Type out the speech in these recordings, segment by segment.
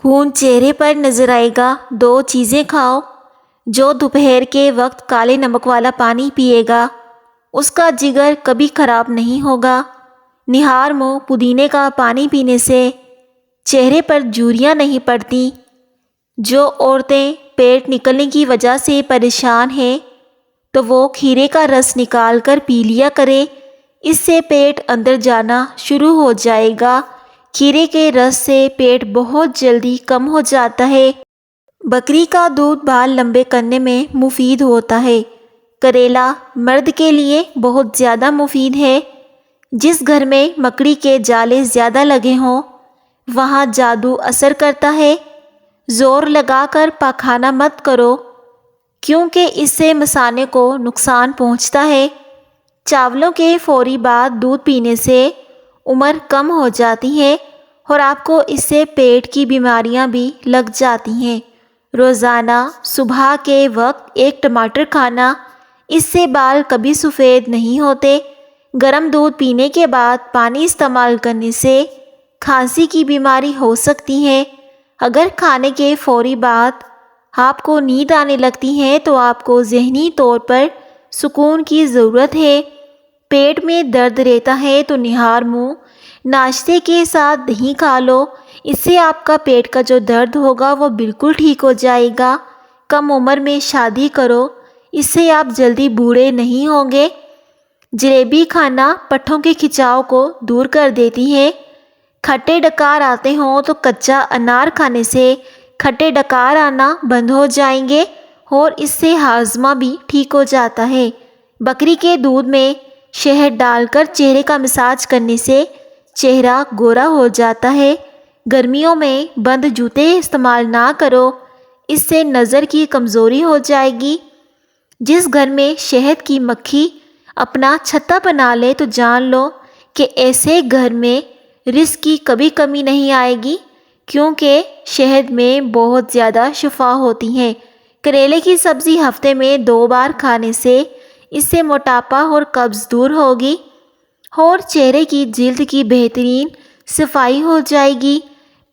خون چہرے پر نظر آئے گا۔ 2 چیزیں کھاؤ۔ جو دوپہر کے وقت کالے نمک والا پانی پیے گا اس کا جگر کبھی خراب نہیں ہوگا۔ نہار منہ پودینے کا پانی پینے سے چہرے پر جھریاں نہیں پڑتی۔ جو عورتیں پیٹ نکلنے کی وجہ سے پریشان ہیں تو وہ کھیرے کا رس نکال کر پی لیا کرے، اس سے پیٹ اندر جانا شروع ہو جائے گا۔ کھیرے کے رس سے پیٹ بہت جلدی کم ہو جاتا ہے۔ بکری کا دودھ بال لمبے کرنے میں مفید ہوتا ہے۔ کریلا مرد کے لیے بہت زیادہ مفید ہے۔ جس گھر میں مکڑی کے جالے زیادہ لگے ہوں وہاں جادو اثر کرتا ہے۔ زور لگا کر پاخانہ مت کرو کیونکہ اس سے مثانے کو نقصان پہنچتا ہے۔ چاولوں کے فوری بعد دودھ پینے سے عمر کم ہو جاتی ہے اور آپ کو اس سے پیٹ کی بیماریاں بھی لگ جاتی ہیں۔ روزانہ صبح کے وقت 1 ٹماٹر کھانا، اس سے بال کبھی سفید نہیں ہوتے۔ گرم دودھ پینے کے بعد پانی استعمال کرنے سے کھانسی کی بیماری ہو سکتی ہے۔ اگر کھانے کے فوری بعد آپ کو نیند آنے لگتی ہے تو آپ کو ذہنی طور پر سکون کی ضرورت ہے۔ پیٹ میں درد رہتا ہے تو نہار منہ ناشتے کے ساتھ دہی کھا لو، اس سے آپ کا پیٹ کا جو درد ہوگا وہ بالکل ٹھیک ہو جائے گا۔ کم عمر میں شادی کرو، اس سے آپ جلدی بوڑھے نہیں ہوں گے۔ جلیبی کھانا پٹھوں کے کھچاؤ کو دور کر دیتی ہے۔ کھٹے ڈکار آتے ہوں تو کچا انار کھانے سے کھٹے ڈکار آنا بند ہو جائیں گے اور اس سے ہاضمہ بھی ٹھیک ہو جاتا ہے۔ بکری کے دودھ میں شہد ڈال کر چہرے کا مساج کرنے سے چہرہ گورا ہو جاتا ہے۔ گرمیوں میں بند جوتے استعمال نہ کرو، اس سے نظر کی کمزوری ہو جائے گی۔ جس گھر میں شہد کی مکھی اپنا چھتا بنا لے تو جان لو کہ ایسے گھر میں رزق کی کبھی کمی نہیں آئے گی، کیونکہ شہد میں بہت زیادہ شفا ہوتی ہے۔ کریلے کی سبزی ہفتے میں 2 بار کھانے سے اس سے موٹاپا اور قبض دور ہوگی اور چہرے کی جلد کی بہترین صفائی ہو جائے گی۔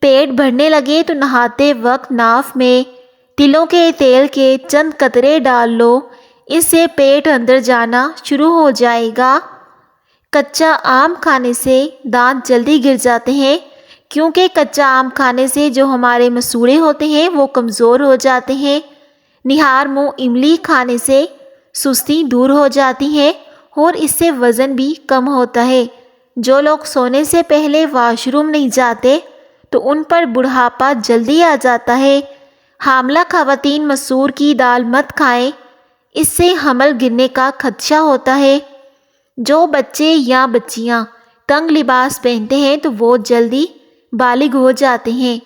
پیٹ بھرنے لگے تو نہاتے وقت ناف میں تلوں کے تیل کے چند قطرے ڈال لو، اس سے پیٹ اندر جانا شروع ہو جائے گا۔ کچا آم کھانے سے دانت جلدی گر جاتے ہیں، کیونکہ کچا آم کھانے سے جو ہمارے مسوڑے ہوتے ہیں وہ کمزور ہو جاتے ہیں۔ نہار منہ املی کھانے سے سستی دور ہو جاتی ہے اور اس سے وزن بھی کم ہوتا ہے۔ جو لوگ سونے سے پہلے واش روم نہیں جاتے تو ان پر بڑھاپا جلدی آ جاتا ہے۔ حاملہ خواتین مسور کی دال مت کھائیں، اس سے حمل گرنے کا خدشہ ہوتا ہے۔ جو بچے یا بچیاں تنگ لباس پہنتے ہیں تو وہ جلدی بالغ ہو جاتے ہیں۔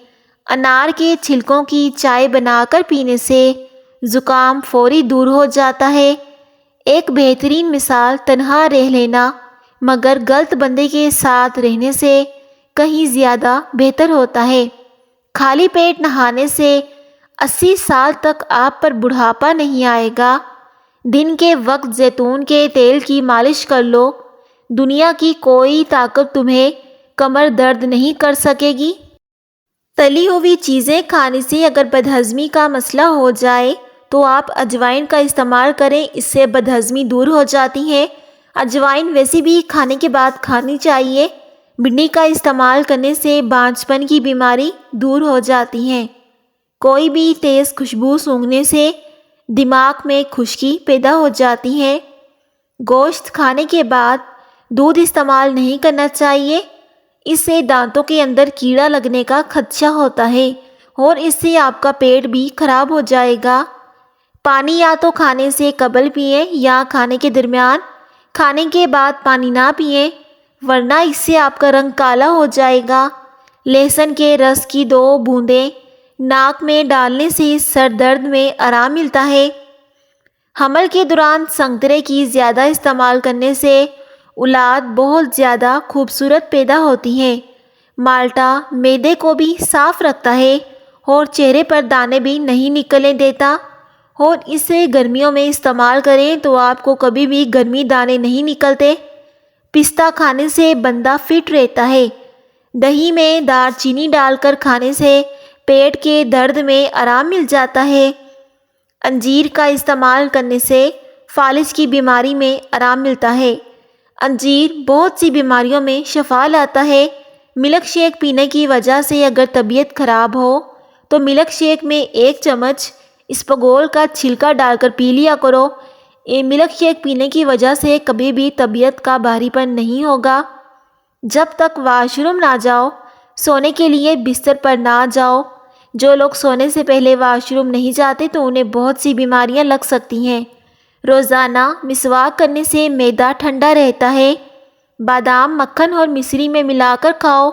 انار کے چھلکوں کی چائے بنا کر پینے سے زکام فوری دور ہو جاتا ہے۔ ایک بہترین مثال تنہا رہ لینا مگر غلط بندے کے ساتھ رہنے سے کہیں زیادہ بہتر ہوتا ہے۔ خالی پیٹ نہانے سے 80 سال تک آپ پر بڑھاپا نہیں آئے گا۔ دن کے وقت زیتون کے تیل کی مالش کر لو، دنیا کی کوئی طاقت تمہیں کمر درد نہیں کر سکے گی۔ تلی ہوئی چیزیں کھانے سے اگر بدہضمی کا مسئلہ ہو جائے تو آپ اجوائن کا استعمال کریں، اس سے بدہضمی دور ہو جاتی ہے۔ اجوائن ویسے بھی کھانے کے بعد کھانی چاہیے۔ بھنڈی کا استعمال کرنے سے بانجھ پن کی بیماری دور ہو جاتی ہے۔ کوئی بھی تیز خوشبو سونگھنے سے دماغ میں خشکی پیدا ہو جاتی ہے۔ گوشت کھانے کے بعد دودھ استعمال نہیں کرنا چاہیے، اس سے دانتوں کے اندر کیڑا لگنے کا خدشہ ہوتا ہے اور اس سے آپ کا پیٹ بھی خراب ہو جائے گا۔ پانی یا تو کھانے سے قبل پئیں یا کھانے کے درمیان۔ کھانے کے بعد پانی نہ پئیں ورنہ اس سے آپ کا رنگ کالا ہو جائے گا۔ لہسن کے رس کی 2 بوندیں ناک میں ڈالنے سے سر درد میں آرام ملتا ہے۔ حمل کے دوران سنترے کی زیادہ استعمال کرنے سے اولاد بہت زیادہ خوبصورت پیدا ہوتی ہے۔ مالٹا معدے کو بھی صاف رکھتا ہے اور چہرے پر دانے بھی نہیں نکلنے دیتا، اور اسے گرمیوں میں استعمال کریں تو آپ کو کبھی بھی گرمی دانے نہیں نکلتے۔ پستہ کھانے سے بندہ فٹ رہتا ہے۔ دہی میں دار چینی ڈال کر کھانے سے پیٹ کے درد میں آرام مل جاتا ہے۔ انجیر کا استعمال کرنے سے فالج کی بیماری میں آرام ملتا ہے۔ انجیر بہت سی بیماریوں میں شفا لاتا ہے۔ ملک شیک پینے کی وجہ سے اگر طبیعت خراب ہو تو ملک شیک میں 1 چمچ اسپغول کا چھلکا ڈال کر پی لیا کرو۔ ملک شیک پینے کی وجہ سے کبھی بھی طبیعت کا بھاری پن نہیں ہوگا۔ جب تک واش روم نہ جاؤ، سونے کے لیے بستر پر نہ جاؤ۔ جو لوگ سونے سے پہلے واش روم نہیں جاتے تو انہیں بہت سی بیماریاں لگ سکتی ہیں۔ روزانہ مسواک کرنے سے معدہ ٹھنڈا رہتا ہے۔ بادام مکھن اور مصری میں ملا کر کھاؤ۔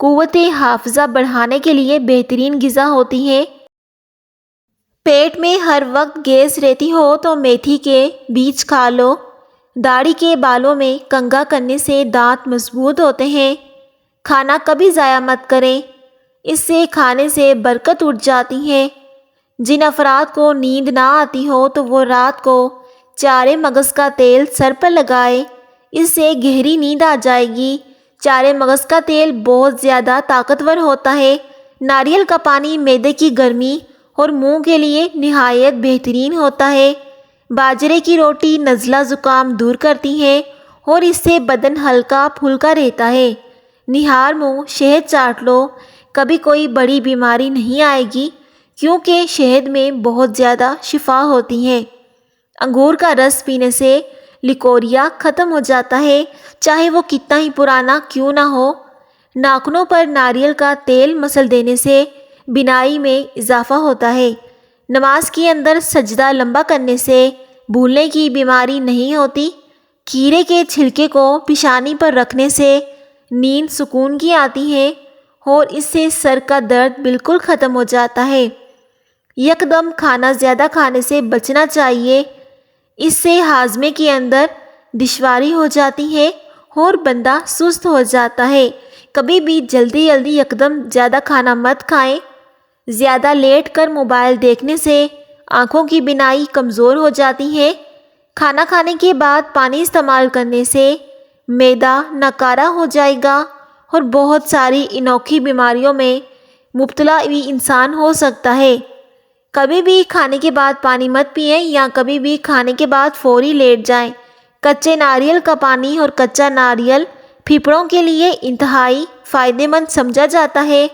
قوت حافظہ بڑھانے کے لیے بہترین غذا ہوتی ہے۔ پیٹ میں ہر وقت گیس رہتی ہو تو میتھی کے بیج کھا لو۔ داڑھی کے بالوں میں کنگھا کرنے سے دانت مضبوط ہوتے ہیں۔ کھانا کبھی ضائع مت کریں، اس سے کھانے سے برکت اٹھ جاتی ہے۔ جن افراد کو نیند نہ آتی ہو تو وہ رات کو چارے مغز کا تیل سر پر لگائے، اس سے گہری نیند آ جائے گی۔ چارے مغز کا تیل بہت زیادہ طاقتور ہوتا ہے۔ ناریل کا پانی معدے کی گرمی اور منہ کے لیے نہایت بہترین ہوتا ہے۔ باجرے کی روٹی نزلہ زکام دور کرتی ہے اور اس سے بدن ہلکا پھلکا رہتا ہے۔ نہار منہ شہد چاٹ لو، کبھی کوئی بڑی بیماری نہیں آئے گی کیونکہ شہد میں بہت زیادہ شفا ہوتی ہے۔ انگور کا رس پینے سے لیکوریا ختم ہو جاتا ہے، چاہے وہ کتنا ہی پرانا کیوں نہ ہو۔ ناخنوں پر ناریل کا تیل مسل دینے سے بینائی میں اضافہ ہوتا ہے۔ نماز کے اندر سجدہ لمبا کرنے سے بھولنے کی بیماری نہیں ہوتی۔ کھیرے کے چھلکے کو پیشانی پر رکھنے سے نیند سکون کی آتی ہے اور اس سے سر کا درد بالکل ختم ہو جاتا ہے۔ یکدم کھانا زیادہ کھانے سے بچنا چاہیے، اس سے ہاضمے کے اندر دشواری ہو جاتی ہے اور بندہ سست ہو جاتا ہے۔ کبھی بھی جلدی یکدم زیادہ کھانا مت کھائیں۔ زیادہ لیٹ کر موبائل دیکھنے سے آنکھوں کی بینائی کمزور ہو جاتی ہے۔ کھانا کھانے کے بعد پانی استعمال کرنے سے معدہ ناکارہ ہو جائے گا اور بہت ساری انوکھی بیماریوں میں مبتلا بھی انسان ہو سکتا ہے۔ کبھی بھی کھانے کے بعد پانی مت پئیں یا کبھی بھی کھانے کے بعد فوری لیٹ جائیں۔ کچے ناریل کا پانی اور کچا ناریل پھیپھڑوں کے لیے انتہائی فائدہ مند سمجھا جاتا ہے۔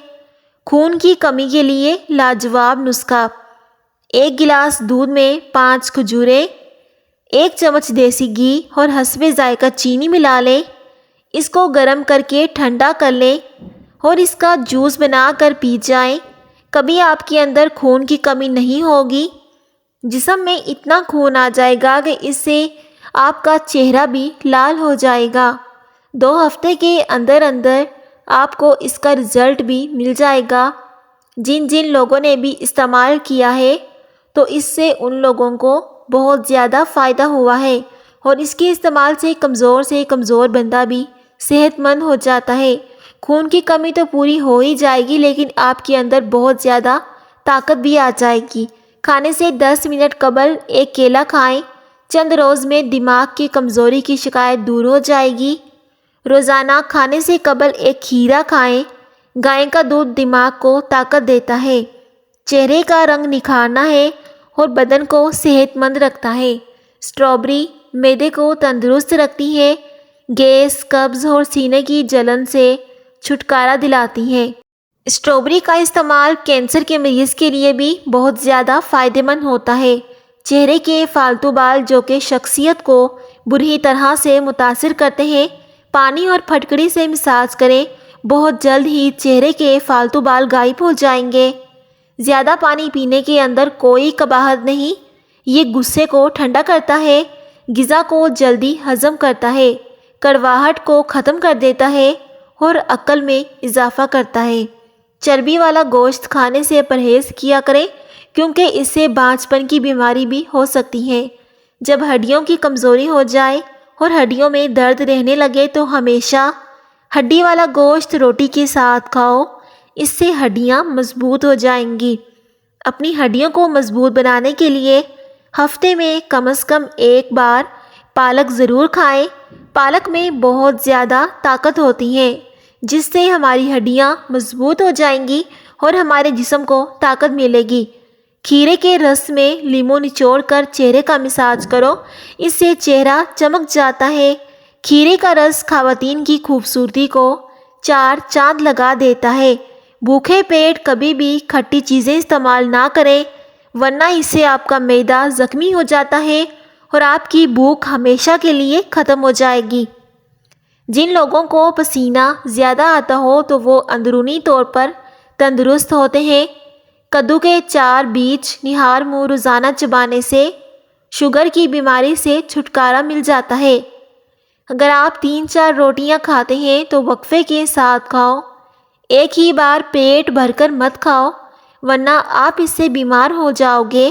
خون کی کمی کے لیے لاجواب نسخہ: 1 گلاس دودھ میں 5 کھجوریں، 1 چمچ دیسی گھی اور حسب ذائقہ چینی ملا لیں۔ اس کو گرم کر کے ٹھنڈا کر لیں اور اس کا جوس بنا کر پی جائیں۔ کبھی آپ کے اندر خون کی کمی نہیں ہوگی، جسم میں اتنا خون آ جائے گا کہ اس سے آپ کا چہرہ بھی لال ہو جائے گا۔ 2 ہفتے کے اندر آپ کو اس کا رزلٹ بھی مل جائے گا۔ جن لوگوں نے بھی استعمال کیا ہے تو اس سے ان لوگوں کو بہت زیادہ فائدہ ہوا ہے اور اس کے استعمال سے کمزور بندہ بھی صحت مند ہو جاتا ہے۔ خون کی کمی تو پوری ہو ہی جائے گی لیکن آپ کے اندر بہت زیادہ طاقت بھی آ جائے گی۔ کھانے سے 10 منٹ قبل 1 کیلا کھائیں، چند روز میں دماغ کی کمزوری کی شکایت دور ہو جائے گی۔ روزانہ کھانے سے قبل 1 کھیرا کھائیں، گائے کا دودھ دماغ کو طاقت دیتا ہے، چہرے کا رنگ نکھارنا ہے اور بدن کو صحت مند رکھتا ہے۔ اسٹرابری معدے کو تندرست رکھتی ہے، گیس، قبض اور سینے کی جلن سے چھٹکارا دلاتی ہے۔ اسٹرابری کا استعمال کینسر کے مریض کے لیے بھی بہت زیادہ فائدہ مند ہوتا ہے۔ چہرے کے فالتو بال جو کہ شخصیت کو بری طرح سے متاثر کرتے ہیں، پانی اور پھٹکڑی سے مساج کریں، بہت جلد ہی چہرے کے فالتو بال غائب ہو جائیں گے۔ زیادہ پانی پینے کے اندر کوئی قباحت نہیں، یہ غصے کو ٹھنڈا کرتا ہے، غذا کو جلدی ہضم کرتا ہے، کڑواہٹ کو ختم کر دیتا ہے اور عقل میں اضافہ کرتا ہے۔ چربی والا گوشت کھانے سے پرہیز کیا کریں کیونکہ اس سے بانجھ پن کی بیماری بھی ہو سکتی ہے۔ جب ہڈیوں کی کمزوری ہو جائے اور ہڈیوں میں درد رہنے لگے تو ہمیشہ ہڈی والا گوشت روٹی کے ساتھ کھاؤ، اس سے ہڈیاں مضبوط ہو جائیں گی۔ اپنی ہڈیوں کو مضبوط بنانے کے لیے ہفتے میں کم از کم 1 بار پالک ضرور کھائیں۔ پالک میں بہت زیادہ طاقت ہوتی ہے جس سے ہماری ہڈیاں مضبوط ہو جائیں گی اور ہمارے جسم کو طاقت ملے گی۔ کھیرے کے رس میں لیموں نچوڑ کر چہرے کا مساج کرو، اس سے چہرہ چمک جاتا ہے۔ کھیرے کا رس خواتین کی خوبصورتی کو چار چاند لگا دیتا ہے۔ بھوکے پیٹ کبھی بھی کھٹی چیزیں استعمال نہ کریں، ورنہ اس سے آپ کا معدہ زخمی ہو جاتا ہے اور آپ کی بھوک ہمیشہ کے لیے ختم ہو جائے گی۔ جن لوگوں کو پسینہ زیادہ آتا ہو تو وہ اندرونی طور پر تندرست ہوتے ہیں۔ کدو کے 4 بیج نہار منہ روزانہ چبانے سے شوگر کی بیماری سے چھٹکارا مل جاتا ہے۔ اگر آپ 3-4 روٹیاں کھاتے ہیں تو وقفے کے ساتھ کھاؤ، ایک ہی بار پیٹ بھر کر مت کھاؤ ورنہ آپ اس سے بیمار ہو جاؤ گے۔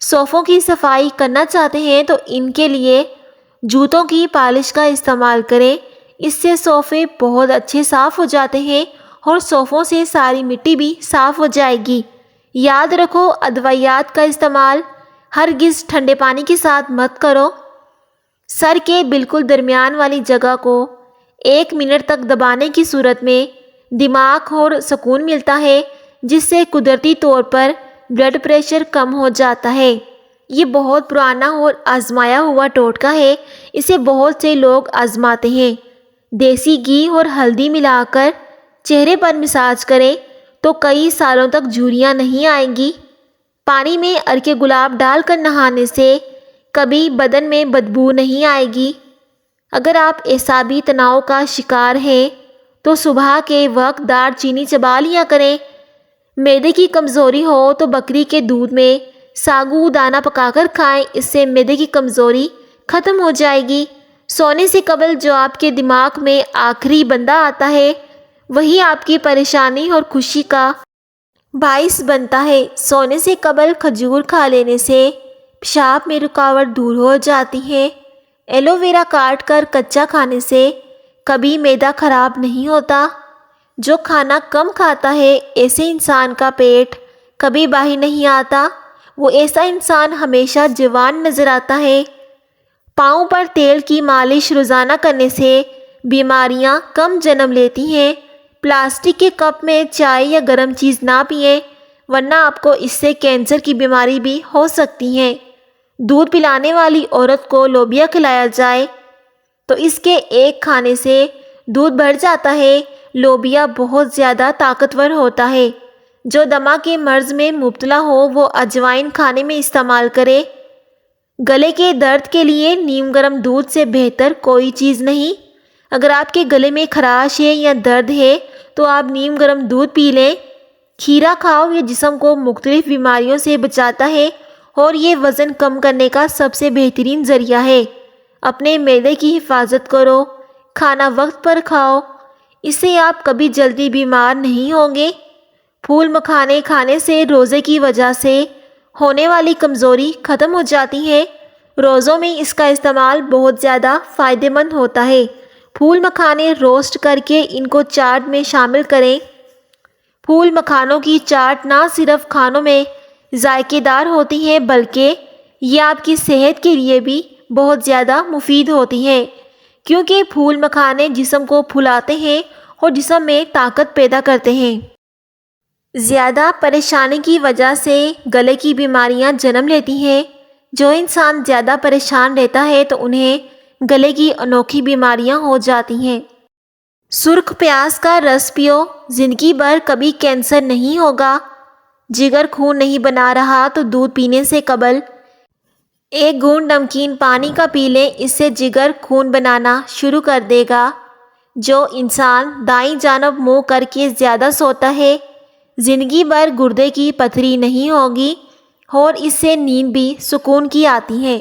صوفوں کی صفائی کرنا چاہتے ہیں تو ان کے لیے جوتوں کی پالش کا استعمال کریں، اس سے صوفے بہت اچھے صاف ہو جاتے ہیں اور صوفوں سے ساری مٹی بھی صاف ہو جائے گی۔ یاد رکھو، ادویات کا استعمال ہرگز ٹھنڈے پانی کے ساتھ مت کرو۔ سر کے بالکل درمیان والی جگہ کو 1 منٹ تک دبانے کی صورت میں دماغ اور سکون ملتا ہے، جس سے قدرتی طور پر بلڈ پریشر کم ہو جاتا ہے۔ یہ بہت پرانا اور آزمایا ہوا ٹوٹکا ہے، اسے بہت سے لوگ آزماتے ہیں۔ دیسی گھی اور ہلدی ملا کر چہرے پر مساج کریں تو کئی سالوں تک جھریاں نہیں آئیں گی۔ پانی میں عرق گلاب ڈال کر نہانے سے کبھی بدن میں بدبو نہیں آئے گی۔ اگر آپ اعصابی تناؤ کا شکار ہیں تو صبح کے وقت دار چینی چبا لیا کریں۔ معدے کی کمزوری ہو تو بکری کے دودھ میں ساگو دانہ پکا کر کھائیں، اس سے معدے کی کمزوری ختم ہو جائے گی۔ سونے سے قبل جو آپ کے دماغ میں آخری بندہ آتا ہے وہی آپ کی پریشانی اور خوشی کا باعث بنتا ہے۔ سونے سے قبل کھجور کھا لینے سے پیشاب میں رکاوٹ دور ہو جاتی ہے۔ ایلو ویرا کاٹ کر کچا کھانے سے کبھی معدہ خراب نہیں ہوتا۔ جو کھانا کم کھاتا ہے ایسے انسان کا پیٹ کبھی باہر نہیں آتا، وہ ایسا انسان ہمیشہ جوان نظر آتا ہے۔ پاؤں پر تیل کی مالش روزانہ کرنے سے بیماریاں کم جنم لیتی ہیں۔ پلاسٹک کے کپ میں چائے یا گرم چیز نہ پئیں ورنہ آپ کو اس سے کینسر کی بیماری بھی ہو سکتی ہے۔ دودھ پلانے والی عورت کو لوبیا کھلایا جائے تو اس کے ایک کھانے سے دودھ بڑھ جاتا ہے۔ لوبیا بہت زیادہ طاقتور ہوتا ہے۔ جو دمہ کے مرض میں مبتلا ہو وہ اجوائن کھانے میں استعمال کرے۔ گلے کے درد کے لیے نیم گرم دودھ سے بہتر کوئی چیز نہیں۔ اگر آپ کے گلے میں خراش ہے یا درد ہے تو آپ نیم گرم دودھ پی لیں۔ کھیرا کھاؤ، یہ جسم کو مختلف بیماریوں سے بچاتا ہے اور یہ وزن کم کرنے کا سب سے بہترین ذریعہ ہے۔ اپنے معدے کی حفاظت کرو، کھانا وقت پر کھاؤ، اس سے آپ کبھی جلدی بیمار نہیں ہوں گے۔ پھول مکھانے کھانے سے روزے کی وجہ سے ہونے والی کمزوری ختم ہو جاتی ہے۔ روزوں میں اس کا استعمال بہت زیادہ فائدہ مند ہوتا ہے۔ پھول مکھانے روسٹ کر کے ان کو چاٹ میں شامل کریں۔ پھول مکھانوں کی چاٹ نہ صرف کھانوں میں ذائقے دار ہوتی ہیں بلکہ یہ آپ کی صحت کے لیے بھی بہت زیادہ مفید ہوتی ہیں، کیونکہ پھول مکھانے جسم کو پھلاتے ہیں اور جسم میں طاقت پیدا کرتے ہیں۔ زیادہ پریشانی کی وجہ سے گلے کی بیماریاں جنم لیتی ہیں۔ جو انسان زیادہ پریشان رہتا ہے تو انہیں گلے کی انوکھی بیماریاں ہو جاتی ہیں۔ سرخ پیاز کا رس پیو، زندگی بھر کبھی کینسر نہیں ہوگا۔ جگر خون نہیں بنا رہا تو دودھ پینے سے قبل 1 گھونٹ نمکین پانی کا پی لیں، اس سے جگر خون بنانا شروع کر دے گا۔ جو انسان دائیں جانب منہ کر کے زیادہ سوتا ہے زندگی بھر گردے کی پتھری نہیں ہوگی اور اس سے نیند بھی سکون کی آتی ہے۔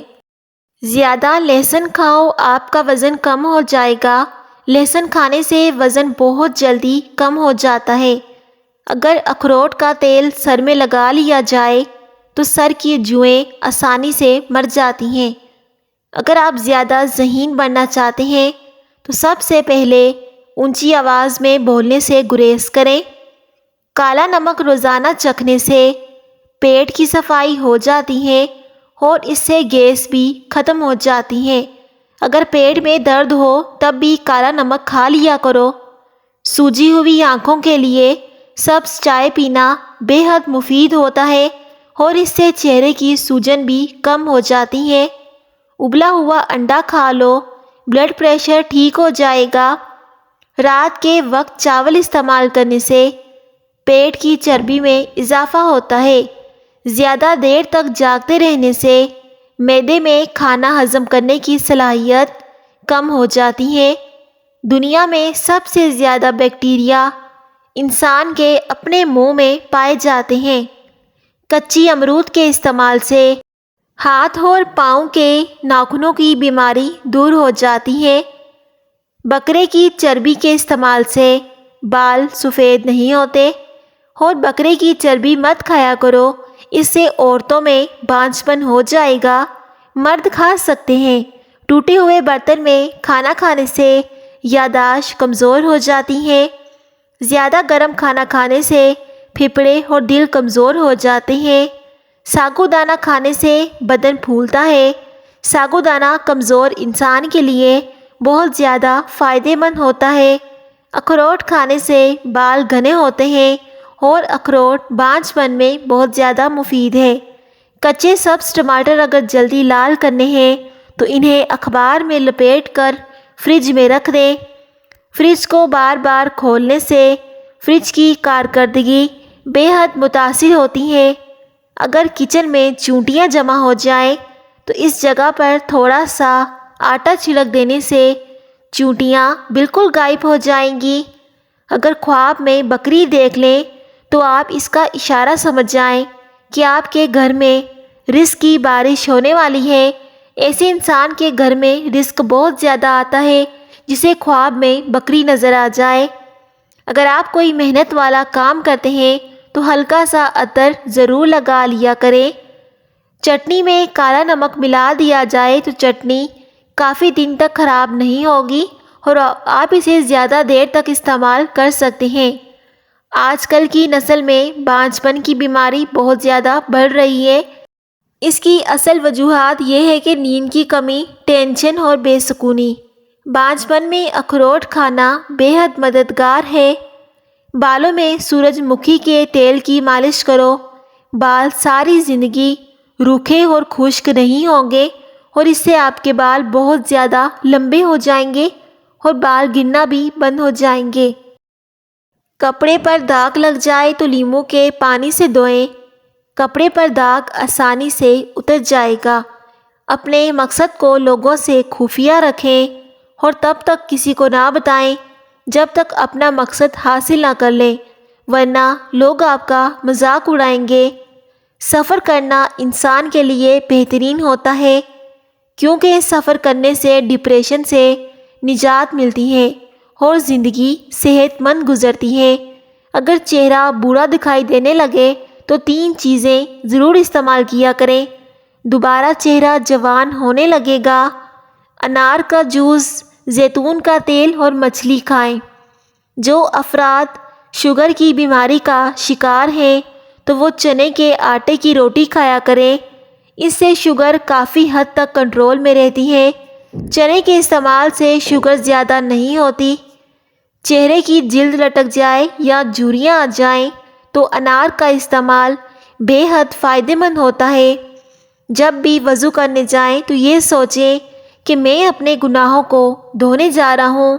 زیادہ لہسن کھاؤ، آپ کا وزن کم ہو جائے گا۔ لہسن کھانے سے وزن بہت جلدی کم ہو جاتا ہے۔ اگر اخروٹ کا تیل سر میں لگا لیا جائے تو سر کی جوئیں آسانی سے مر جاتی ہیں۔ اگر آپ زیادہ ذہین بننا چاہتے ہیں تو سب سے پہلے اونچی آواز میں بولنے سے گریز کریں۔ کالا نمک روزانہ چکھنے سے پیٹ کی صفائی ہو جاتی ہے اور اس سے گیس بھی ختم ہو جاتی ہے۔ اگر پیٹ میں درد ہو تب بھی کالا نمک کھا لیا کرو۔ سوجی ہوئی آنکھوں کے لیے سبز چائے پینا بے حد مفید ہوتا ہے اور اس سے چہرے کی سوجن بھی کم ہو جاتی ہے۔ ابلا ہوا انڈا کھا لو، بلڈ پریشر ٹھیک ہو جائے گا۔ رات کے وقت چاول استعمال کرنے سے پیٹ کی چربی میں اضافہ ہوتا ہے۔ زیادہ دیر تک جاگتے رہنے سے معدے میں کھانا ہضم کرنے کی صلاحیت کم ہو جاتی ہے۔ دنیا میں سب سے زیادہ بیکٹیریا انسان کے اپنے منہ میں پائے جاتے ہیں۔ کچی امرود کے استعمال سے ہاتھ اور پاؤں کے ناخنوں کی بیماری دور ہو جاتی ہے۔ بکرے کی چربی کے استعمال سے بال سفید نہیں ہوتے اور بکرے کی چربی مت کھایا کرو، اس سے عورتوں میں بانجھپن ہو جائے گا۔ مرد کھا سکتے ہیں۔ ٹوٹے ہوئے برتن میں کھانا کھانے سے یادداشت کمزور ہو جاتی ہے۔ زیادہ گرم کھانا کھانے سے پھیپھڑے اور دل کمزور ہو جاتے ہیں۔ ساگو دانہ کھانے سے بدن پھولتا ہے۔ ساگو دانہ کمزور انسان کے لیے بہت زیادہ فائدہ مند ہوتا ہے۔ اخروٹ کھانے سے بال گھنے ہوتے ہیں اور اخروٹ بانجھپن میں بہت زیادہ مفید ہے۔ کچے سبز ٹماٹر اگر جلدی لال کرنے ہیں تو انہیں اخبار میں لپیٹ کر فریج میں رکھ دیں۔ فریج کو بار بار کھولنے سے فریج کی کارکردگی بے حد متاثر ہوتی ہے۔ اگر کچن میں چونٹیاں جمع ہو جائیں تو اس جگہ پر تھوڑا سا آٹا چھڑک دینے سے چونٹیاں بالکل غائب ہو جائیں گی۔ اگر خواب میں بکری دیکھ لیں تو آپ اس کا اشارہ سمجھ جائیں کہ آپ کے گھر میں رزق کی بارش ہونے والی ہے۔ ایسے انسان کے گھر میں رزق بہت زیادہ آتا ہے جسے خواب میں بکری نظر آ جائے۔ اگر آپ کوئی محنت والا کام کرتے ہیں تو ہلکا سا عطر ضرور لگا لیا کریں۔ چٹنی میں کالا نمک ملا دیا جائے تو چٹنی کافی دن تک خراب نہیں ہوگی اور آپ اسے زیادہ دیر تک استعمال کر سکتے ہیں۔ آج کل کی نسل میں بانجھپن کی بیماری بہت زیادہ بڑھ رہی ہے۔ اس کی اصل وجوہات یہ ہے کہ نیند کی کمی، ٹینشن اور بے سکونی۔ بانجھپن میں اخروٹ کھانا بے حد مددگار ہے۔ بالوں میں سورج مکھی کے تیل کی مالش کرو۔ بال ساری زندگی روکھے اور خشک نہیں ہوں گے اور اس سے آپ کے بال بہت زیادہ لمبے ہو جائیں گے اور بال گرنا بھی بند ہو جائیں گے۔ کپڑے پر داغ لگ جائے تو لیموں کے پانی سے دھوئیں۔ کپڑے پر داغ آسانی سے اتر جائے گا۔ اپنے مقصد کو لوگوں سے خفیہ رکھیں اور تب تک کسی کو نہ بتائیں جب تک اپنا مقصد حاصل نہ کر لیں، ورنہ لوگ آپ کا مذاق اڑائیں گے۔ سفر کرنا انسان کے لیے بہترین ہوتا ہے کیونکہ سفر کرنے سے ڈپریشن سے نجات ملتی ہے اور زندگی صحت مند گزرتی ہے۔ اگر چہرہ بوڑھا دکھائی دینے لگے تو 3 چیزیں ضرور استعمال کیا کریں۔ دوبارہ چہرہ جوان ہونے لگے گا۔ انار کا جوس، زیتون کا تیل اور مچھلی کھائیں۔ جو افراد شوگر کی بیماری کا شکار ہیں تو وہ چنے کے آٹے کی روٹی کھایا کریں۔ اس سے شوگر کافی حد تک کنٹرول میں رہتی ہے۔ چنے کے استعمال سے شوگر زیادہ نہیں ہوتی۔ چہرے کی جلد لٹک جائے یا جھریاں آ جائیں تو انار کا استعمال بے حد فائدہ مند ہوتا ہے۔ جب بھی وضو کرنے جائیں تو یہ سوچیں کہ میں اپنے گناہوں کو دھونے جا رہا ہوں۔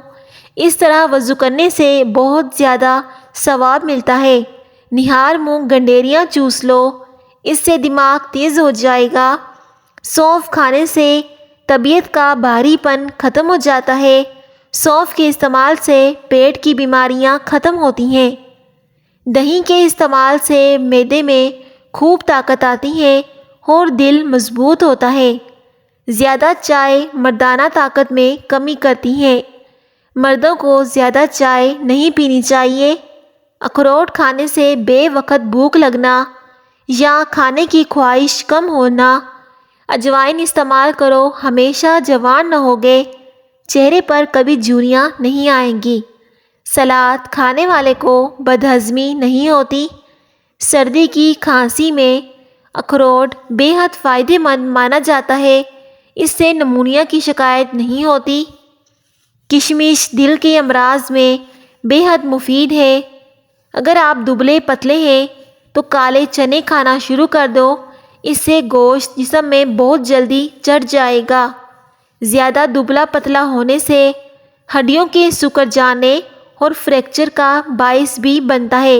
اس طرح وضو کرنے سے بہت زیادہ ثواب ملتا ہے۔ نہار منہ گنڈیریاں چوس لو، اس سے دماغ تیز ہو جائے گا۔ سونف کھانے سے طبیعت کا بھاری پن ختم ہو جاتا ہے۔ سونف کے استعمال سے پیٹ کی بیماریاں ختم ہوتی ہیں۔ دہی کے استعمال سے معدے میں خوب طاقت آتی ہے اور دل مضبوط ہوتا ہے۔ زیادہ چائے مردانہ طاقت میں کمی کرتی ہے۔ مردوں کو زیادہ چائے نہیں پینی چاہیے۔ اخروٹ کھانے سے بے وقت بھوک لگنا یا کھانے کی خواہش کم ہونا۔ اجوائن استعمال کرو، ہمیشہ جوان رہوگے۔ چہرے پر کبھی جھریاں نہیں آئیں گی۔ سلاد کھانے والے کو بدہضمی نہیں ہوتی۔ سردی کی کھانسی میں اخروٹ بے حد فائدہ مند مانا جاتا ہے۔ اس سے نمونیا کی شکایت نہیں ہوتی۔ کشمش دل کے امراض میں بے حد مفید ہے۔ اگر آپ دبلے پتلے ہیں تو کالے چنے کھانا شروع کر دو، اس سے گوشت جسم میں بہت جلدی چڑھ جائے گا۔ زیادہ دبلا پتلا ہونے سے ہڈیوں کے سکڑ جانے اور فریکچر کا باعث بھی بنتا ہے۔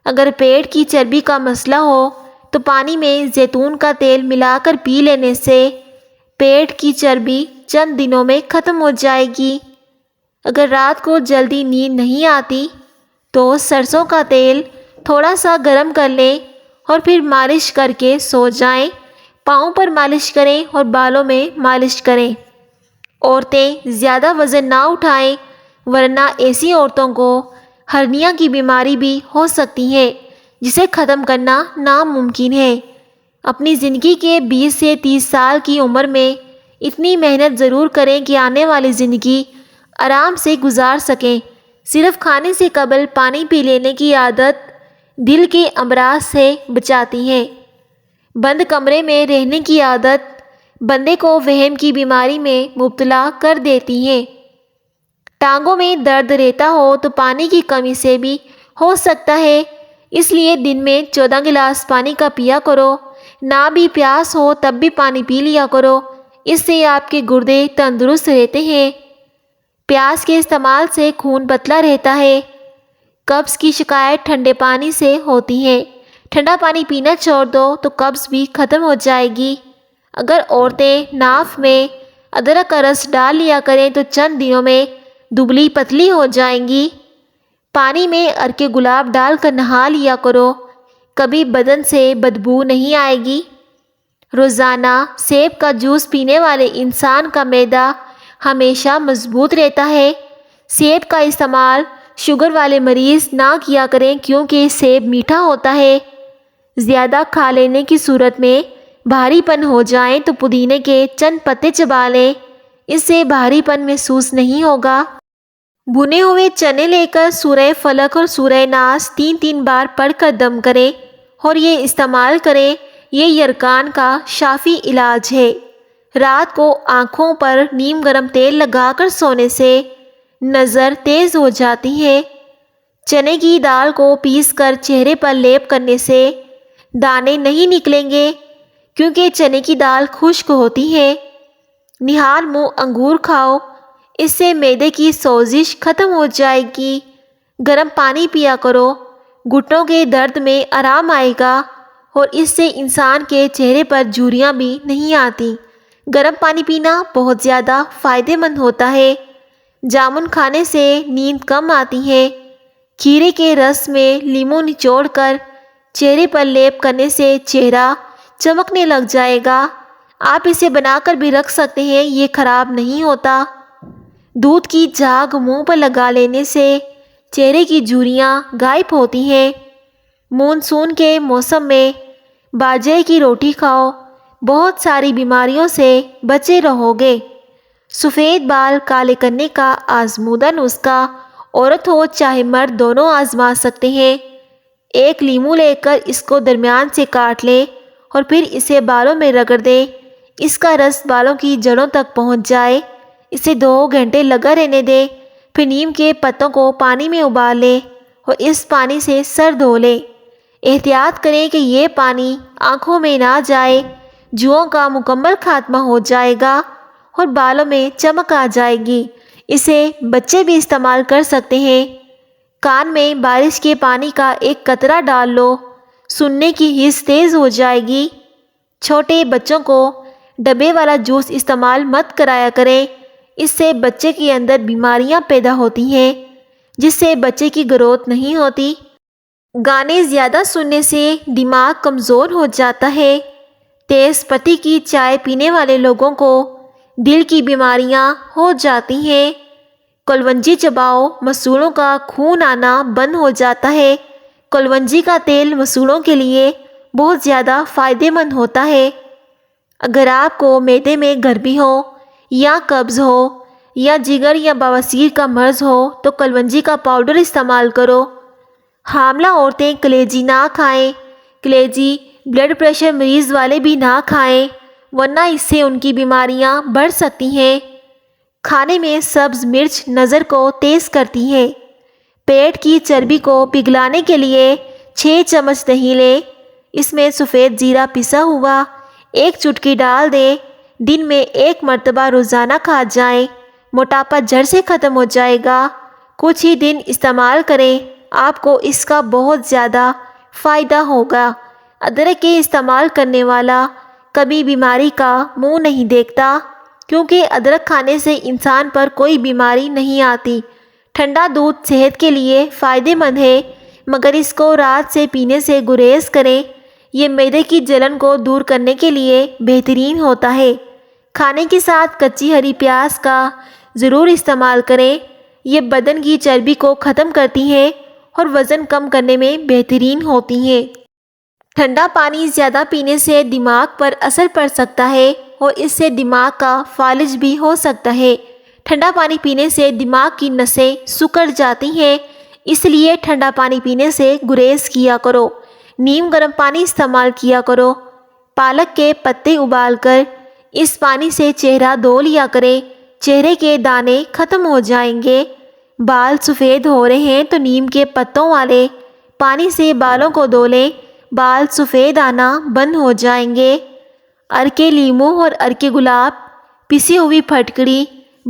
اگر پیٹ کی چربی کا مسئلہ ہو تو پانی میں زیتون کا تیل ملا کر پی لینے سے پیٹ کی چربی چند دنوں میں ختم ہو جائے گی۔ اگر رات کو جلدی نیند نہیں آتی تو سرسوں کا تیل تھوڑا سا گرم کر لیں اور پھر مالش کر کے سو جائیں۔ پاؤں پر مالش کریں اور بالوں میں مالش کریں۔ عورتیں زیادہ وزن نہ اٹھائیں، ورنہ ایسی عورتوں کو ہرنیا کی بیماری بھی ہو سکتی ہے جسے ختم کرنا ناممکن ہے۔ اپنی زندگی کے 20 سے 30 سال کی عمر میں اتنی محنت ضرور کریں کہ آنے والی زندگی آرام سے گزار سکیں۔ صرف کھانے سے قبل پانی پی لینے کی عادت دل کے امراض سے بچاتی ہے۔ بند کمرے میں رہنے کی عادت بندے کو وہم کی بیماری میں مبتلا کر دیتی ہے۔ ٹانگوں میں درد رہتا ہو تو پانی کی کمی سے بھی ہو سکتا ہے، اس لیے دن میں 14 گلاس پانی کا پیا کرو۔ نہ بھی پیاس ہو تب بھی پانی پی لیا کرو، اس سے آپ کے گردے تندرست رہتے ہیں۔ پیاز کے استعمال سے خون پتلا رہتا ہے۔ قبض کی شکایت ٹھنڈے پانی سے ہوتی ہے، ٹھنڈا پانی پینا چھوڑ دو تو قبض بھی ختم ہو جائے گی۔ اگر عورتیں ناف میں ادرک کا رس ڈال لیا کریں تو چند دنوں میں دبلی پتلی ہو جائیں گی۔ پانی میں عرق گلاب ڈال کر نہا لیا کرو، کبھی بدن سے بدبو نہیں آئے گی۔ روزانہ سیب کا جوس پینے والے انسان کا معدہ ہمیشہ مضبوط رہتا ہے۔ سیب کا استعمال شوگر والے مریض نہ کیا کریں کیونکہ سیب میٹھا ہوتا ہے۔ زیادہ کھا لینے کی صورت میں بھاری پن ہو جائیں تو پودینے کے چند پتے چبا لیں، اس سے بھاری پن محسوس نہیں ہوگا۔ بھنے ہوئے چنے لے کر سورہ فلق اور سورہ ناس 3 بار پڑھ کر دم کریں اور یہ استعمال کریں، یہ یرقان کا شافی علاج ہے۔ رات کو آنکھوں پر نیم گرم تیل لگا کر سونے سے نظر تیز ہو جاتی ہے۔ چنے کی دال کو پیس کر چہرے پر لیپ کرنے سے دانے نہیں نکلیں گے کیونکہ چنے کی دال خشک ہوتی ہے۔ نہار منہ انگور کھاؤ، اس سے معدے کی سوزش ختم ہو جائے گی۔ گرم پانی پیا کرو، گھٹنوں کے درد میں آرام آئے گا اور اس سے انسان کے چہرے پر جھریاں بھی نہیں آتی۔ گرم پانی پینا بہت زیادہ فائدہ مند ہوتا ہے۔ جامن کھانے سے نیند کم آتی ہے۔ کھیرے کے رس میں لیموں نچوڑ کر چہرے پر لیپ کرنے سے چہرہ چمکنے لگ جائے گا۔ آپ اسے بنا کر بھی رکھ سکتے ہیں، یہ خراب نہیں ہوتا۔ دودھ کی جھاگ منہ پر لگا لینے سے چہرے کی جھریاں غائب ہوتی ہیں۔ مونسون کے موسم میں باجرے کی روٹی کھاؤ، بہت ساری بیماریوں سے بچے رہو گے۔ سفید بال کالے کرنے کا آزمودہ نسخہ عورت ہو چاہے مرد دونوں آزما سکتے ہیں۔ ایک لیموں لے کر اس کو درمیان سے کاٹ لیں اور پھر اسے بالوں میں رگڑ دیں۔ اس کا رس بالوں کی جڑوں تک پہنچ جائے، اسے 2 گھنٹے لگا رہنے دیں۔ پھر نیم کے پتوں کو پانی میں ابال لیں اور اس پانی سے سر دھو لیں۔ احتیاط کریں کہ یہ پانی آنکھوں میں نہ جائے، جوؤں کا مکمل خاتمہ ہو جائے گا اور بالوں میں چمک آ جائے گی۔ اسے بچے بھی استعمال کر سکتے ہیں۔ کان میں بارش کے پانی کا ایک قطرہ ڈال لو، سننے کی حس تیز ہو جائے گی۔ چھوٹے بچوں کو ڈبے والا جوس استعمال مت کرایا کریں، اس سے بچے کے اندر بیماریاں پیدا ہوتی ہیں جس سے بچے کی گروتھ نہیں ہوتی۔ گانے زیادہ سننے سے دماغ کمزور ہو جاتا ہے۔ تیز پتی کی چائے پینے والے لوگوں کو دل کی بیماریاں ہو جاتی ہیں۔ کلونجی چباؤ، مسوڑوں کا خون آنا بند ہو جاتا ہے۔ کلونجی کا تیل مسوڑوں کے لیے بہت زیادہ فائدہ مند ہوتا ہے۔ اگر آپ کو معدے میں گرمی ہو یا قبض ہو یا جگر یا بواسیر کا مرض ہو تو کلونجی کا پاؤڈر استعمال کرو۔ حاملہ عورتیں کلیجی نہ کھائیں، کلیجی بلڈ پریشر مریض والے بھی نہ کھائیں ورنہ اس سے ان کی بیماریاں بڑھ سکتی ہیں۔ کھانے میں سبز مرچ نظر کو تیز کرتی ہے۔ پیٹ کی چربی کو پگھلانے کے لیے 6 چمچ دہی لیں، اس میں سفید زیرہ پسا ہوا 1 چٹکی ڈال دیں، دن میں 1 مرتبہ روزانہ کھا جائیں، موٹاپا جڑ سے ختم ہو جائے گا۔ کچھ ہی دن استعمال کریں، آپ کو اس کا بہت زیادہ فائدہ ہوگا۔ ادرک کے استعمال کرنے والا کبھی بیماری کا منہ نہیں دیکھتا، کیونکہ ادرک کھانے سے انسان پر کوئی بیماری نہیں آتی۔ ٹھنڈا دودھ صحت کے لیے فائدہ مند ہے، مگر اس کو رات سے پینے سے گریز کریں، یہ معدے کی جلن کو دور کرنے کے لیے بہترین ہوتا ہے۔ کھانے کے ساتھ کچی ہری پیاز کا ضرور استعمال کریں، یہ بدن کی چربی کو ختم کرتی ہیں اور وزن کم کرنے میں بہترین ہوتی ہیں۔ ٹھنڈا پانی زیادہ پینے سے دماغ پر اثر پڑ سکتا ہے اور اس سے دماغ کا فالج بھی ہو سکتا ہے۔ ٹھنڈا پانی پینے سے دماغ کی نسیں سکڑ جاتی ہیں، اس لیے ٹھنڈا پانی پینے سے گریز کیا کرو۔ نیم گرم پانی استعمال کیا کرو۔ پالک کے پتے ابال کر اس پانی سے چہرہ دھو لیا کریں، چہرے کے دانے ختم ہو جائیں گے۔ بال سفید ہو رہے ہیں تو نیم کے پتوں والے پانی سے بالوں کو دھو لیں، بال سفید آنا بند ہو جائیں گے۔ ارکے لیموں اور ارکے گلاب، پسی ہوئی پھٹکڑی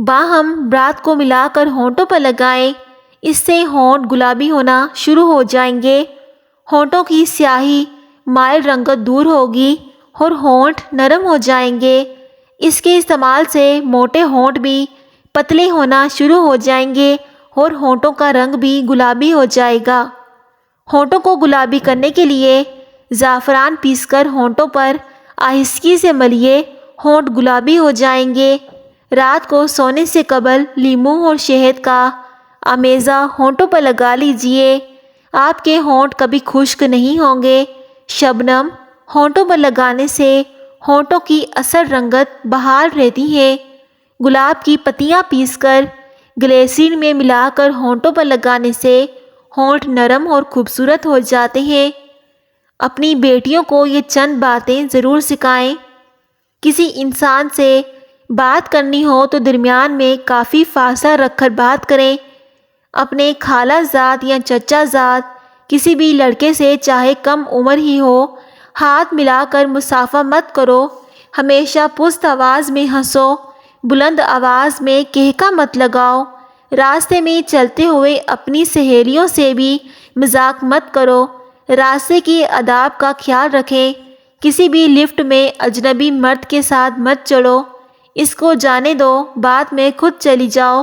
باہم رات کو ملا کر ہونٹوں پر لگائیں، اس سے ہونٹ گلابی ہونا شروع ہو جائیں گے۔ ہونٹوں کی سیاہی مائل رنگت دور ہوگی اور ہونٹ نرم ہو جائیں گے۔ اس کے استعمال سے موٹے ہونٹ بھی پتلے ہونا شروع ہو جائیں گے اور ہونٹوں کا رنگ بھی گلابی ہو جائے گا۔ ہونٹوں کو گلابی کرنے کے لیے زعفران پیس کر ہونٹوں پر آہستگی سے ملیے، ہونٹ گلابی ہو جائیں گے۔ رات کو سونے سے قبل لیموں اور شہد کا آمیزہ ہونٹوں پر لگا لیجئے، آپ کے ہونٹ کبھی خشک نہیں ہوں گے۔ شبنم ہونٹوں پر لگانے سے ہونٹوں کی اثر رنگت بحال رہتی ہے۔ گلاب کی پتیاں پیس کر گلیسرین میں ملا کر ہونٹوں پر لگانے سے ہونٹ نرم اور خوبصورت ہو جاتے ہیں۔ اپنی بیٹیوں کو یہ چند باتیں ضرور سکھائیں۔ کسی انسان سے بات کرنی ہو تو درمیان میں کافی فاصلہ رکھ کر بات کریں۔ اپنے خالہ زاد یا چچا زاد کسی بھی لڑکے سے چاہے کم عمر ہی ہو، ہاتھ ملا کر مصافحہ مت کرو۔ ہمیشہ پست آواز میں ہنسو، بلند آواز میں کہکا مت لگاؤ۔ راستے میں چلتے ہوئے اپنی سہیلیوں سے بھی مذاق مت کرو۔ راستے کی آداب کا خیال رکھیں۔ کسی بھی لفٹ میں اجنبی مرد کے ساتھ مت چڑھو، اس کو جانے دو، بعد میں خود چلی جاؤ۔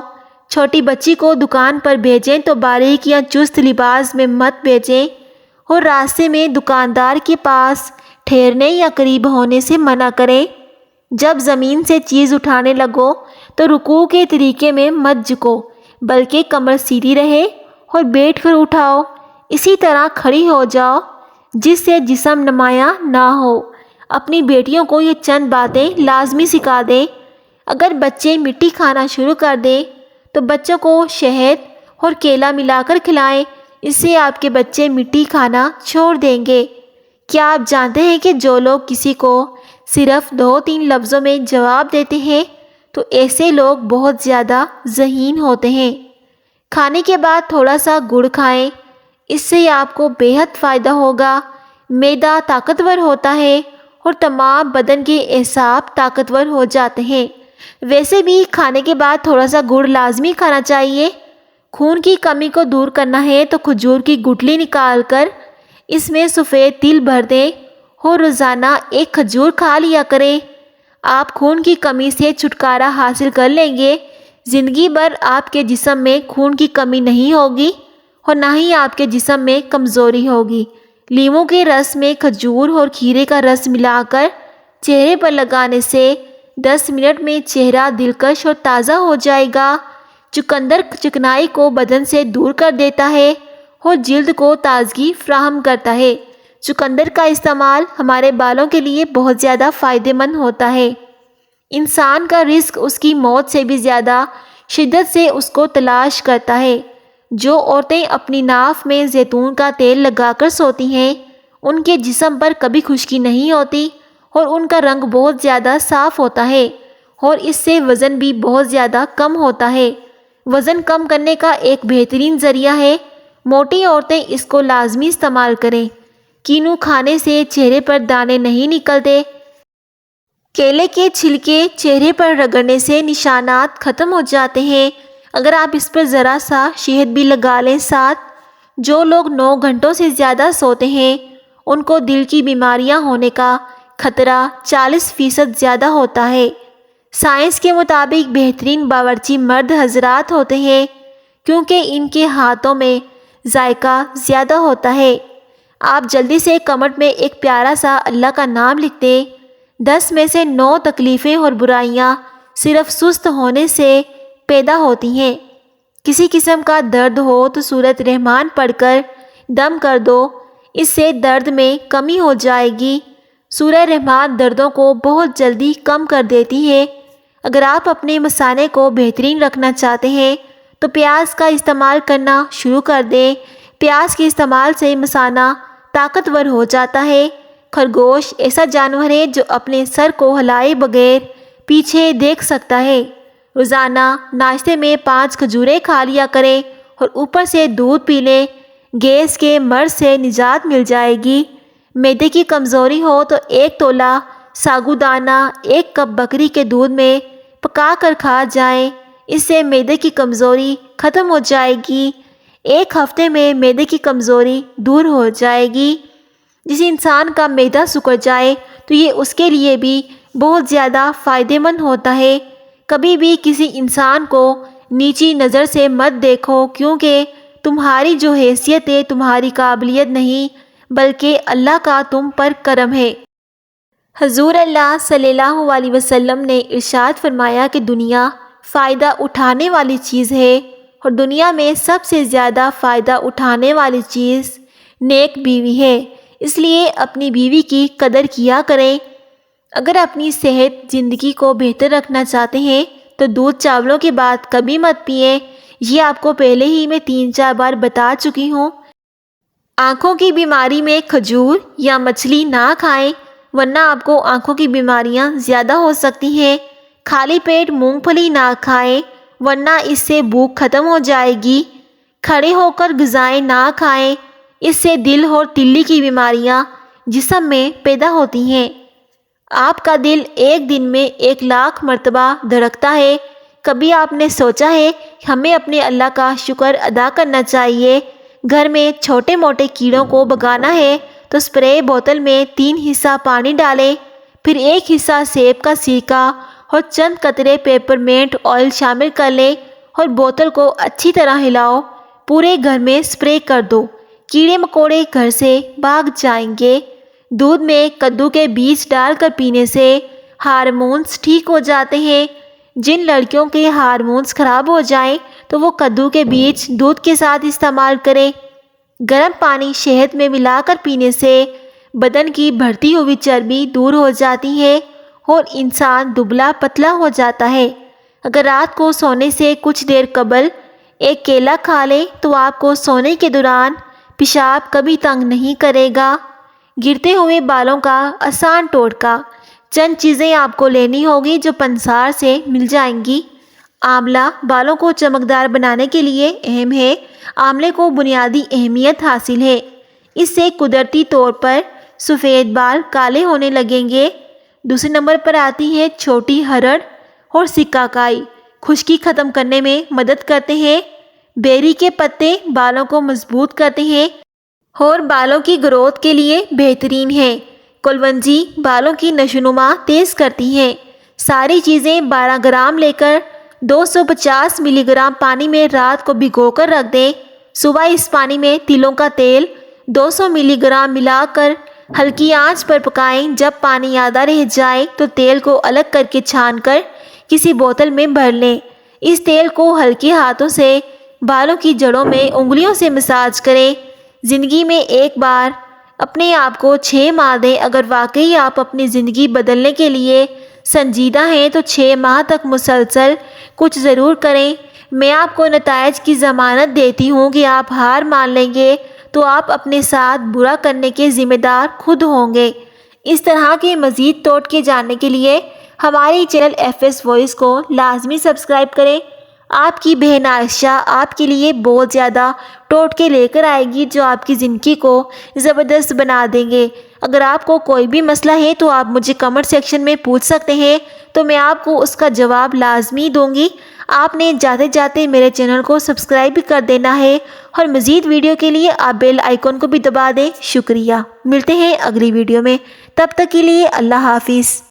چھوٹی بچی کو دکان پر بھیجیں تو باریک یا چست لباس میں مت بھیجیں، اور راستے میں دکاندار کے پاس ٹھہرنے یا قریب ہونے سے منع کریں۔ جب زمین سے چیز اٹھانے لگو تو رکوع کے طریقے میں مت جھکو، بلکہ کمر سیدھی رہے اور بیٹھ کر اٹھاؤ۔ اسی طرح کھڑی ہو جاؤ جس سے جسم نمایاں نہ ہو۔ اپنی بیٹیوں کو یہ چند باتیں لازمی سکھا دیں۔ اگر بچے مٹی کھانا شروع کر دیں تو بچوں کو شہد اور کیلا ملا کر کھلائیں، اس سے آپ کے بچے مٹی کھانا چھوڑ دیں گے۔ کیا آپ جانتے ہیں کہ جو لوگ کسی کو صرف 2-3 لفظوں میں جواب دیتے ہیں تو ایسے لوگ بہت زیادہ ذہین ہوتے ہیں۔ کھانے کے بعد تھوڑا سا گڑ کھائیں، اس سے آپ کو بے حد فائدہ ہوگا۔ معدہ طاقتور ہوتا ہے اور تمام بدن کے اعصاب طاقتور ہو جاتے ہیں۔ ویسے بھی کھانے کے بعد تھوڑا سا گڑ لازمی کھانا چاہیے۔ خون کی کمی کو دور کرنا ہے تو کھجور کی گٹلی نکال کر اس میں سفید تل بھر دیں اور روزانہ 1 کھجور کھا لیا کریں۔ آپ خون کی کمی سے چھٹکارا حاصل کر لیں گے۔ زندگی بھر آپ کے جسم میں خون کی کمی نہیں ہوگی اور نہ ہی آپ کے جسم میں کمزوری ہوگی۔ لیموں کے رس میں کھجور اور کھیرے کا رس ملا کر چہرے پر لگانے سے 10 منٹ میں چہرہ دلکش اور تازہ ہو جائے گا۔ چقندر چکنائی کو بدن سے دور کر دیتا ہے اور جلد کو تازگی فراہم کرتا ہے۔ چقندر کا استعمال ہمارے بالوں کے لیے بہت زیادہ فائدہ مند ہوتا ہے۔ انسان کا رزق اس کی موت سے بھی زیادہ شدت سے اس کو تلاش کرتا ہے۔ جو عورتیں اپنی ناف میں زیتون کا تیل لگا کر سوتی ہیں، ان کے جسم پر کبھی خشکی نہیں ہوتی اور ان کا رنگ بہت زیادہ صاف ہوتا ہے، اور اس سے وزن بھی بہت زیادہ کم ہوتا ہے۔ وزن کم کرنے کا ایک بہترین ذریعہ ہے۔ موٹی عورتیں اس کو لازمی استعمال کریں۔ کینو کھانے سے چہرے پر دانے نہیں نکلتے۔ کیلے کے چھلکے چہرے پر رگڑنے سے نشانات ختم ہو جاتے ہیں۔ اگر آپ اس پر ذرا سا شہد بھی لگا لیں ساتھ۔ جو لوگ 9 گھنٹوں سے زیادہ سوتے ہیں ان کو دل کی بیماریاں ہونے کا خطرہ 40% زیادہ ہوتا ہے۔ سائنس کے مطابق بہترین باورچی مرد حضرات ہوتے ہیں کیونکہ ان کے ہاتھوں میں ذائقہ زیادہ ہوتا ہے۔ آپ جلدی سے کمر میں ایک پیارا سا اللہ کا نام لکھ دیں۔ 10 میں سے 9 تکلیفیں اور برائیاں صرف سست ہونے سے پیدا ہوتی ہیں۔ کسی قسم کا درد ہو تو سورۃ رحمان پڑھ کر دم کر دو، اس سے درد میں کمی ہو جائے گی۔ سورہ رحمان دردوں کو بہت جلدی کم کر دیتی ہے۔ اگر آپ اپنے مثانے کو بہترین رکھنا چاہتے ہیں تو پیاز کا استعمال کرنا شروع کر دیں۔ پیاز کے استعمال سے مثانہ طاقتور ہو جاتا ہے۔ خرگوش ایسا جانور ہے جو اپنے سر کو ہلائے بغیر پیچھے دیکھ سکتا ہے۔ روزانہ ناشتے میں 5 کھجوریں کھا لیا کریں اور اوپر سے دودھ پی لیں۔ گیس کے مرض سے نجات مل جائے گی۔ معدے کی کمزوری ہو تو 1 تولہ ساگودانہ 1 کپ بکری کے دودھ میں پکا کر کھا جائیں، اس سے معدے کی کمزوری ختم ہو جائے گی۔ 1 ہفتے میں معدے کی کمزوری دور ہو جائے گی۔ جس انسان کا معدہ سکڑ جائے تو یہ اس کے لیے بھی بہت زیادہ فائدہ مند ہوتا ہے۔ کبھی بھی کسی انسان کو نیچی نظر سے مت دیکھو کیونکہ تمہاری جو حیثیت ہے تمہاری قابلیت نہیں بلکہ اللہ کا تم پر کرم ہے۔ حضور اللہ صلی اللہ علیہ وسلم نے ارشاد فرمایا کہ دنیا فائدہ اٹھانے والی چیز ہے اور دنیا میں سب سے زیادہ فائدہ اٹھانے والی چیز نیک بیوی ہے، اس لیے اپنی بیوی کی قدر کیا کریں۔ اگر اپنی صحت زندگی کو بہتر رکھنا چاہتے ہیں تو دودھ چاولوں کے بعد کبھی مت پئیں، یہ آپ کو پہلے ہی میں 3-4 بار بتا چکی ہوں۔ آنکھوں کی بیماری میں کھجور یا مچھلی نہ کھائیں ورنہ آپ کو آنکھوں کی بیماریاں زیادہ ہو سکتی ہیں۔ خالی پیٹ مونگ پھلی نہ کھائیں ورنہ اس سے بھوک ختم ہو جائے گی۔ کھڑے ہو کر غذائیں نہ کھائیں، اس سے دل اور تلی کی بیماریاں جسم میں پیدا ہوتی ہیں۔ آپ کا دل ایک دن میں 1,00,000 مرتبہ دھڑکتا ہے۔ کبھی آپ نے سوچا ہے ہمیں اپنے اللہ کا شکر ادا کرنا چاہیے؟ گھر میں چھوٹے موٹے کیڑوں کو بھگانا ہے تو اسپرے بوتل میں 3 حصہ پانی ڈالیں، پھر 1 حصہ سیب کا سرکہ اور چند قطرے پیپر منٹ آئل شامل کر لیں اور بوتل کو اچھی طرح ہلاؤ۔ پورے گھر میں اسپرے کر دو، کیڑے مکوڑے گھر سے بھاگ جائیں گے۔ دودھ میں کدو کے بیج ڈال کر پینے سے ہارمونز ٹھیک ہو جاتے ہیں۔ جن لڑکیوں کے ہارمونز خراب ہو جائیں تو وہ کدو کے بیج دودھ کے ساتھ استعمال کریں۔ گرم پانی شہد میں ملا کر پینے سے بدن کی بڑھتی ہوئی چربی دور ہو جاتی ہے اور انسان دبلا پتلا ہو جاتا ہے۔ اگر رات کو سونے سے کچھ دیر قبل 1 کیلا کھا لیں تو آپ کو سونے کے دوران پیشاب کبھی تنگ نہیں کرے گا۔ گرتے ہوئے بالوں کا آسان ٹوٹکا۔ چند چیزیں آپ کو لینی ہوگی جو پنسار سے مل جائیں گی۔ آملہ بالوں کو چمکدار بنانے کے لیے اہم ہے۔ آملے کو بنیادی اہمیت حاصل ہے، اس سے قدرتی طور پر سفید بال کالے ہونے لگیں گے۔ دوسرے نمبر پر آتی ہے چھوٹی ہرڑ اور سکہ کائی، خشکی ختم کرنے میں مدد کرتے ہیں۔ بیری کے پتے بالوں کو مضبوط کرتے ہیں اور بالوں کی گروتھ کے لیے بہترین ہے۔ کلونجی بالوں کی نشوونما تیز کرتی ہیں۔ ساری چیزیں 12 گرام لے کر 250 ملی گرام پانی میں رات کو بھگو کر رکھ دیں۔ صبح اس پانی میں تلوں کا تیل 200 ملی گرام ملا کر ہلکی آنچ پر پکائیں۔ جب پانی آدھا رہ جائے تو تیل کو الگ کر کے چھان کر کسی بوتل میں بھر لیں۔ اس تیل کو ہلکے ہاتھوں سے بالوں کی جڑوں میں انگلیوں سے مساج کریں۔ زندگی میں ایک بار اپنے آپ کو 6 ماہ دیں۔ اگر واقعی آپ اپنی زندگی بدلنے کے لیے سنجیدہ ہیں تو 6 ماہ تک مسلسل کچھ ضرور کریں۔ میں آپ کو نتائج کی ضمانت دیتی ہوں کہ آپ ہار مان لیں گے تو آپ اپنے ساتھ برا کرنے کے ذمہ دار خود ہوں گے۔ اس طرح کے مزید ٹوٹکے جاننے کے لیے ہماری چینل FS وائس کو لازمی سبسکرائب کریں۔ آپ کی بہن عائشہ آپ کے لیے بہت زیادہ ٹوٹکے لے کر آئے گی جو آپ کی زندگی کو زبردست بنا دیں گے۔ اگر آپ کو کوئی بھی مسئلہ ہے تو آپ مجھے کمنٹ سیکشن میں پوچھ سکتے ہیں، تو میں آپ کو اس کا جواب لازمی دوں گی۔ آپ نے جاتے جاتے میرے چینل کو سبسکرائب بھی کر دینا ہے، اور مزید ویڈیو کے لیے آپ بیل آئیکن کو بھی دبا دیں۔ شکریہ، ملتے ہیں اگلی ویڈیو میں، تب تک کے لیے اللہ حافظ۔